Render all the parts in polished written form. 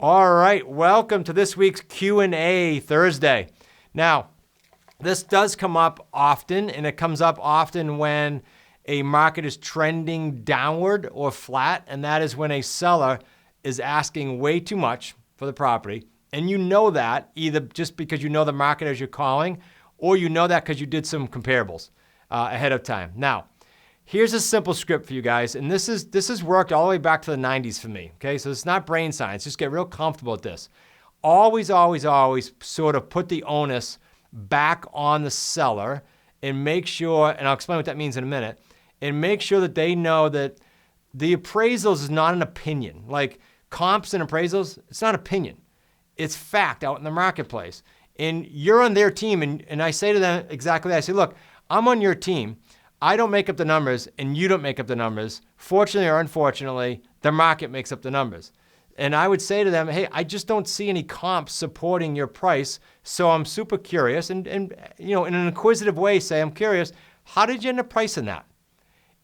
All right, welcome to this week's Q&A Thursday. Now, this does come up often, and it comes up often when a market is trending downward or flat, and that is when a seller is asking way too much for the property, and you know that either just because you know the market as you're calling, or you know that because you did some comparables ahead of time. Now, here's a simple script for you guys, and this has worked all the way back to the 90s for me, okay? So it's not brain science. Just get real comfortable with this. Always, always, always sort of put the onus back on the seller and make sure, and I'll explain what that means in a minute, and make sure that they know that the appraisals is not an opinion. Like comps and appraisals, it's not opinion. It's fact out in the marketplace. And you're on their team, and I say to them exactly that. I say, look, I'm on your team. I don't make up the numbers, and you don't make up the numbers. Fortunately or unfortunately, the market makes up the numbers. And I would say to them, hey, I just don't see any comps supporting your price, so I'm super curious. And you know, in an inquisitive way, say, I'm curious, how did you end up pricing that?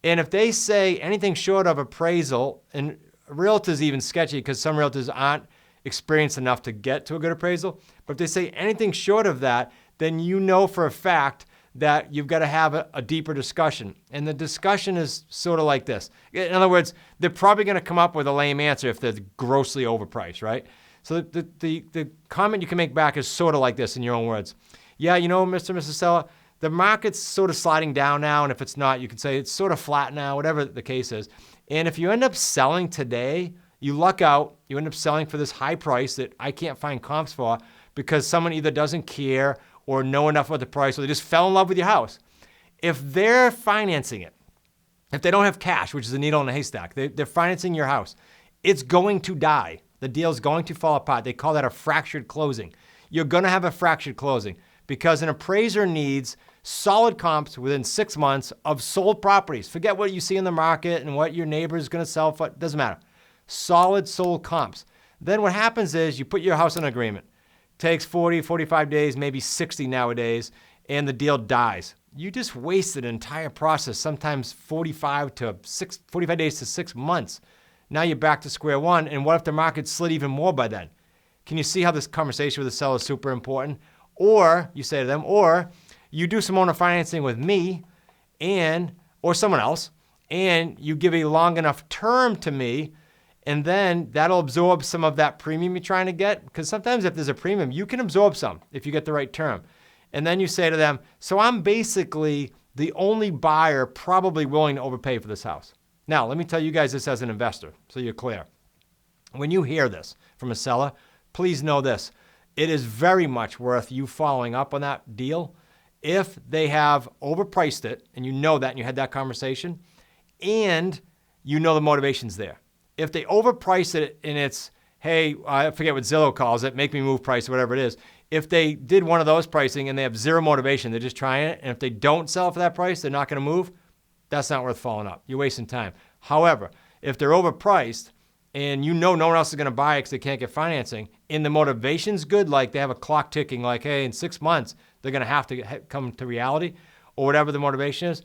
And if they say anything short of appraisal, and realtors even sketchy because some realtors aren't experienced enough to get to a good appraisal, but if they say anything short of that, then you know for a fact that you've got to have a deeper discussion. And the discussion is sort of like this. In other words, they're probably going to come up with a lame answer if they're grossly overpriced, right? So the comment you can make back is sort of like this in your own words. Yeah, you know, Mr. and Mrs. Seller, the market's sort of sliding down now, and if it's not, you can say it's sort of flat now, whatever the case is. And if you end up selling today, you luck out, you end up selling for this high price that I can't find comps for because someone either doesn't care or know enough about the price, or they just fell in love with your house. If they're financing it, if they don't have cash, which is a needle in a haystack, they're financing your house, it's going to die. The deal's going to fall apart. They call that a fractured closing. You're gonna have a fractured closing because an appraiser needs solid comps within 6 months of sold properties. Forget what you see in the market and what your neighbor is gonna sell for, it doesn't matter. Solid sold comps. Then what happens is you put your house in agreement. Takes 40, 45 days, maybe 60 nowadays, and the deal dies. You just wasted an entire process, sometimes 45 days to 6 months. Now you're back to square one, and what if the market slid even more by then? Can you see how this conversation with the seller is super important? Or, you say to them, or you do some owner financing with me or someone else, and you give a long enough term to me, and then that'll absorb some of that premium you're trying to get. Because sometimes if there's a premium, you can absorb some if you get the right term. And then you say to them, so I'm basically the only buyer probably willing to overpay for this house. Now, let me tell you guys this as an investor, so you're clear. When you hear this from a seller, please know this. It is very much worth you following up on that deal if they have overpriced it, and you know that, and you had that conversation, and you know the motivation's there. If they overprice it and it's, hey, I forget what Zillow calls it, make me move price, or whatever it is. If they did one of those pricing and they have zero motivation, they're just trying it, and if they don't sell for that price, they're not going to move, that's not worth following up. You're wasting time. However, if they're overpriced and you know no one else is going to buy it because they can't get financing, and the motivation's good, like they have a clock ticking, like, hey, in 6 months, they're going to have to come to reality, or whatever the motivation is,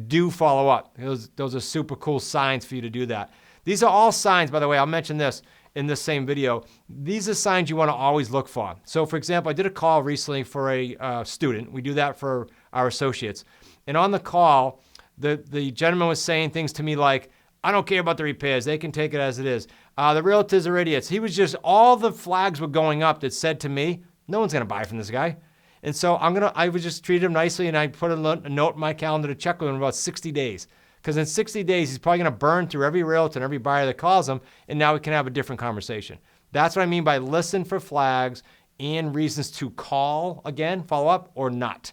do follow up. Those are super cool signs for you to do that. These are all signs, by the way, I'll mention this in this same video. These are signs you want to always look for. So for example, I did a call recently for a student. We do that for our associates. And on the call, the gentleman was saying things to me like, I don't care about the repairs. They can take it as it is. The realtors are idiots. He was just, all the flags were going up that said to me, no one's going to buy from this guy. And so I would just treat him nicely, and I put a note in my calendar to check with him in about 60 days. Because in 60 days, he's probably going to burn through every realtor and every buyer that calls him, and now we can have a different conversation. That's what I mean by listen for flags and reasons to call again, follow up, or not.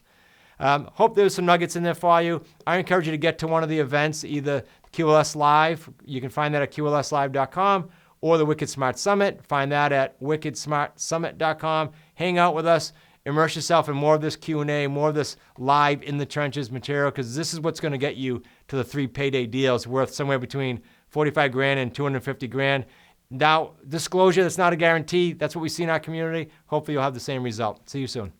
Hope there's some nuggets in there for you. I encourage you to get to one of the events, either QLS Live, you can find that at QLSLive.com, or the Wicked Smart Summit, find that at WickedSmartSummit.com. Hang out with us. Immerse yourself in more of this Q&A, more of this live in the trenches material, because this is what's going to get you to the 3 payday deals worth somewhere between 45 grand and 250 grand. Now, disclosure, that's not a guarantee. That's what we see in our community. Hopefully you'll have the same result. See you soon.